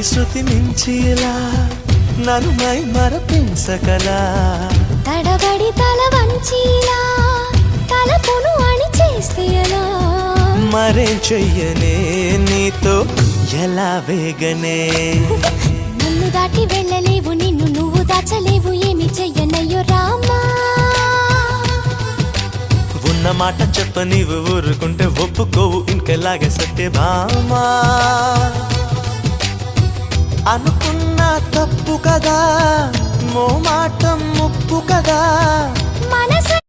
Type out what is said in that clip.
తొలి శృతి మించిలా నన్ను మై మరపించకలా తడబడి తల వంచిలా తలపును అని చేస్తే ఎలా మరేం చెయ్యనే నీతో ఎలా వేగనే నన్ను దాటి వెళ్ళలేవు నిన్ను నువ్వు దాచలేవు ఏమి చెయ్యనయ్యో రామా ఉన్న మాట చెప్ప నీవు ఊరుకుంటే ఒప్పుకోవు ఇంకెలాగే సత్యభామా అనుకున్నా తప్పు కదా మో మాట ముప్పు కదా మనసు